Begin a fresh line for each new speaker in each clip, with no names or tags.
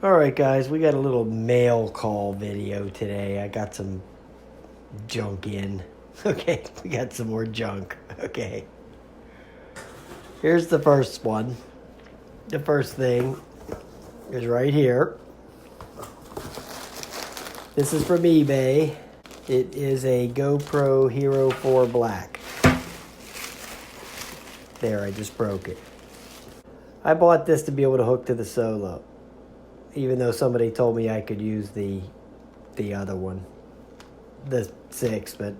Alright guys, we got a little mail call video today. I got some junk in. Okay, we got some more junk. Okay. Here's the first one. The first thing is right here. This is from eBay. It is a GoPro Hero 4 Black. There, I just broke it. I bought this to be able to hook to the Solo, even though somebody told me I could use the other one, the 6, but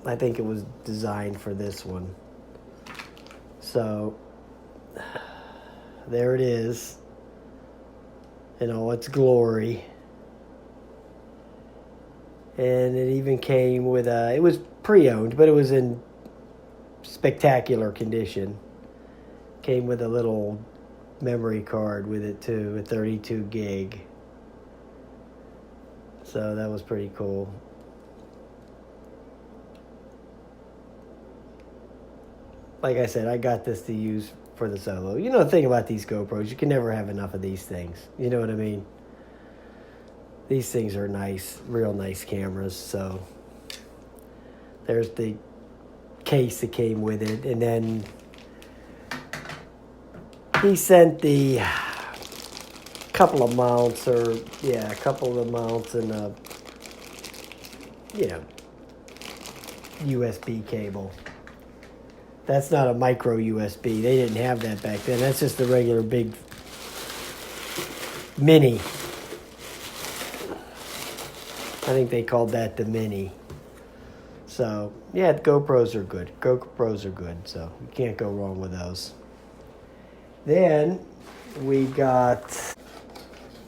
I think it was designed for this one. So there it is in all its glory. And it even came with a, it was pre-owned, but it was in spectacular condition. Came with a little memory card with it too, a 32 gig. So that was pretty cool. Like I said, I got this to use for the Solo. You know the thing about these GoPros, you can never have enough of these things. You know what I mean? These things are nice, real nice cameras. So there's the case that came with it. And then he sent the couple of mounts, or yeah, a couple of mounts and a, you know, USB cable. That's not a micro USB. They didn't have that back then. That's just the regular big mini. I think they called that the mini. So yeah, GoPros are good. GoPros are good, so you can't go wrong with those. Then we got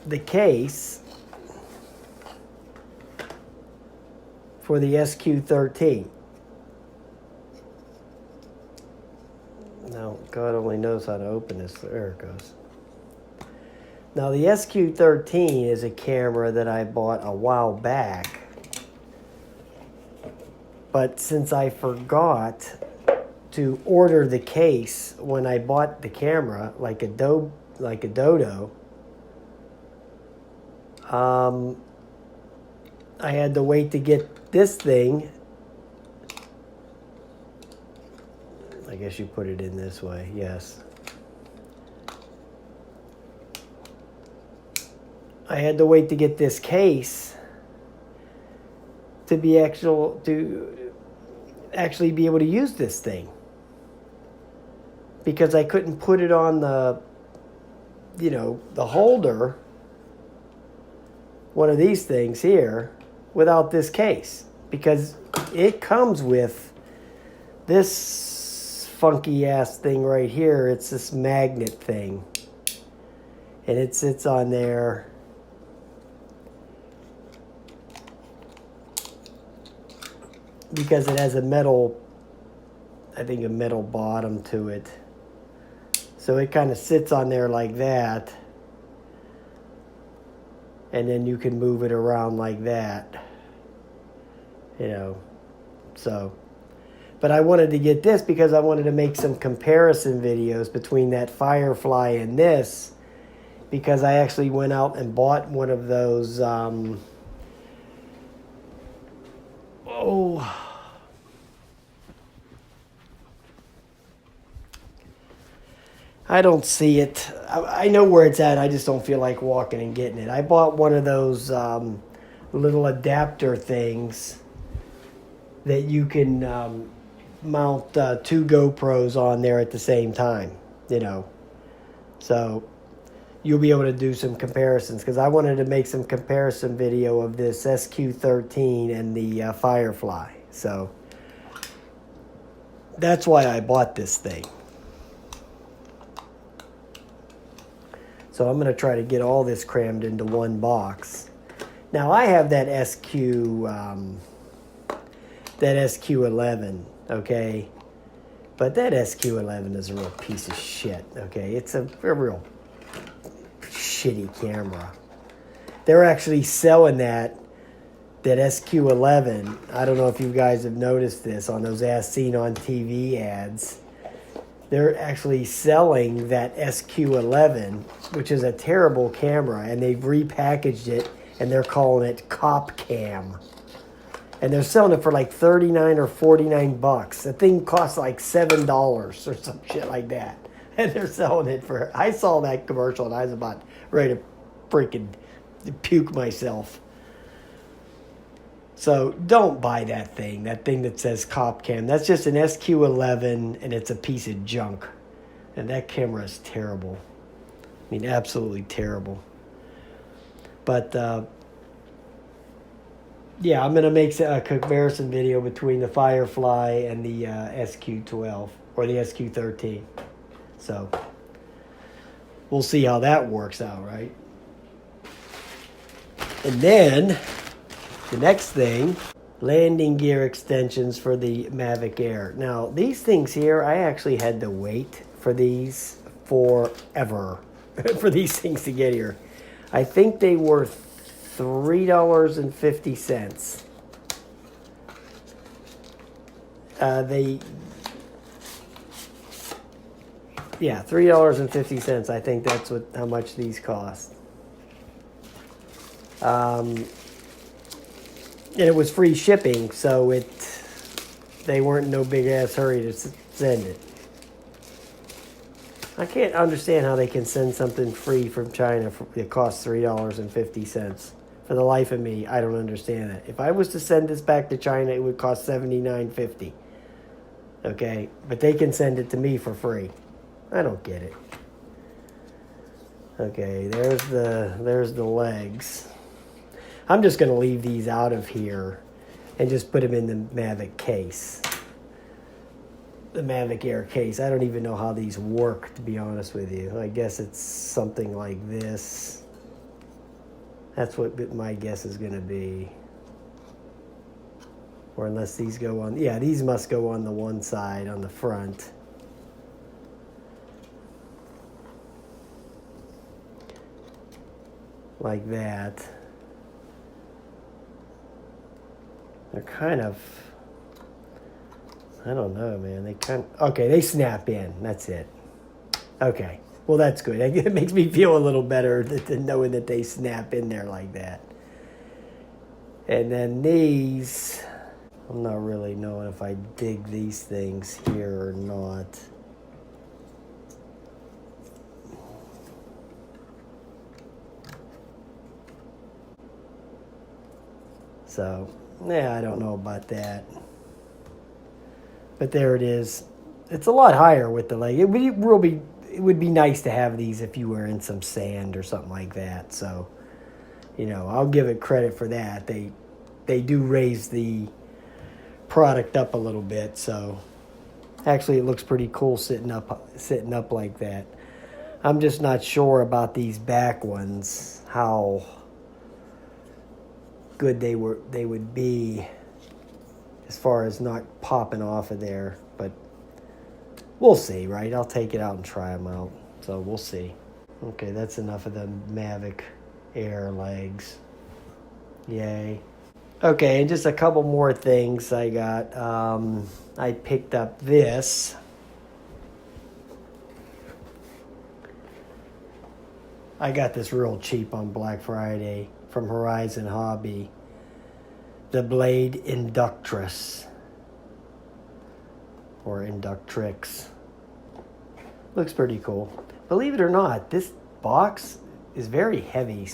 the case for the SQ13. Now, God only knows how to open this. There it goes. Now, the SQ13 is a camera that I bought a while back. But since I forgot to order the case when I bought the camera, like a Dodo, I had to wait to get this thing. I guess you put it in this way, yes. I had to wait to get this case to be actually be able to use this thing, because I couldn't put it on the, you know, the holder, one of these things here, without this case, because it comes with this funky ass thing right here. It's this magnet thing, and it sits on there. Because it has a metal, I think a metal bottom to it. So it kind of sits on there like that. And then you can move it around like that. You know, so. But I wanted to get this because I wanted to make some comparison videos between that Firefly and this. Because I actually went out and bought one of those, I don't see it. I know where it's at. I just don't feel like walking and getting it. I bought one of those little adapter things that you can mount 2 GoPros on there at the same time, you know. So you'll be able to do some comparisons, because I wanted to make some comparison video of this SQ13 and the Firefly. So that's why I bought this thing. So I'm going to try to get all this crammed into one box. Now I have that SQ11, okay? But that SQ11 is a real piece of shit, okay? It's a real shitty camera. They're actually selling that SQ11. I don't know if you guys have noticed this on those As Seen on TV ads. they're actually selling that SQ11, which is a terrible camera, and they've repackaged it, and they're calling it Cop Cam. And they're selling it for like 39 or 49 bucks. The thing costs like $7 or some shit like that. And they're selling it for... I saw that commercial and I was about ready to freaking puke myself. So don't buy that thing that says Cop Cam. That's just an SQ11 and it's a piece of junk. And that camera is terrible. I mean, absolutely terrible. But... yeah, I'm going to make a comparison video between the Firefly and the SQ12 or the SQ13. So, we'll see how that works out, right? And then, the next thing, landing gear extensions for the Mavic Air. Now, these things here, I actually had to wait for these forever for these things to get here. I think they were $3.50. $3.50. I think that's how much these cost. And it was free shipping, so they weren't no big ass hurry to send it. I can't understand how they can send something free from China that costs $3.50. For the life of me, I don't understand it. If I was to send this back to China, it would cost $79.50. Okay? But they can send it to me for free. I don't get it. Okay, there's the legs. I'm just going to leave these out of here and just put them in the Mavic case. The Mavic Air case. I don't even know how these work, to be honest with you. I guess it's something like this. That's what my guess is going to be. Or unless these go on... yeah, these must go on the one side, on the front. Like that. They're kind of... I don't know, man. They kind of... okay, they snap in. That's it. Okay. Well, that's good. It makes me feel a little better knowing that they snap in there like that. And then these, I'm not really knowing if I dig these things here or not. So, yeah, I don't know about that. But there it is. It's a lot higher with the leg. It would be nice to have these if you were in some sand or something like that. So, you know, I'll give it credit for that. They do raise the product up a little bit. So, actually, it looks pretty cool sitting up like that. I'm just not sure about these back ones, how good they would be as far as not popping off of there, but we'll see, right? I'll take it out and try them out. So we'll see. Okay, that's enough of the Mavic Air legs. Yay. Okay, and just a couple more things I got. I picked up this. I got this real cheap on Black Friday from Horizon Hobby. The Blade Inductrix. Or Inductrix. Looks pretty cool. Believe it or not, this box is very heavy.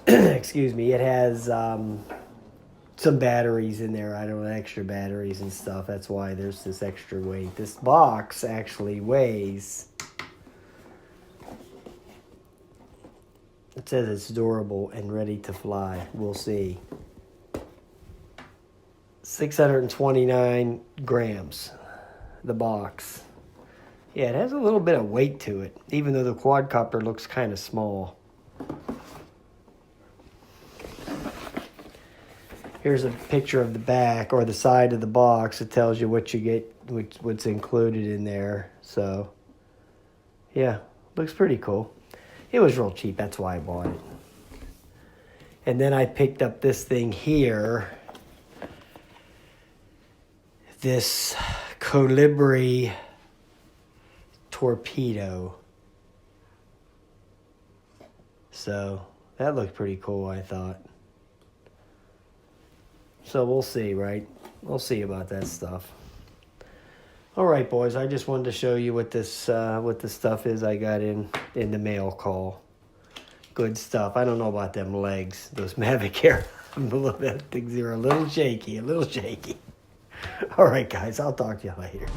Excuse me. It has some batteries in there. I don't know, extra batteries and stuff. That's why there's this extra weight. This box actually weighs... it says it's durable and ready to fly. We'll see. 629 grams, the box. Yeah, it has a little bit of weight to it, even though the quadcopter looks kind of small. Here's a picture of the back or the side of the box. It tells you what you get, what's included in there. So, yeah, looks pretty cool. It was real cheap, that's why I bought it. And then I picked up this thing here. This Colibri torpedo. So that looked pretty cool, I thought. So we'll see, right? We'll see about that stuff. All right, boys. I just wanted to show you what this stuff is I got in the mail call. Good stuff. I don't know about them legs, those Mavic Air. Things are a little shaky, All right, guys. I'll talk to you later.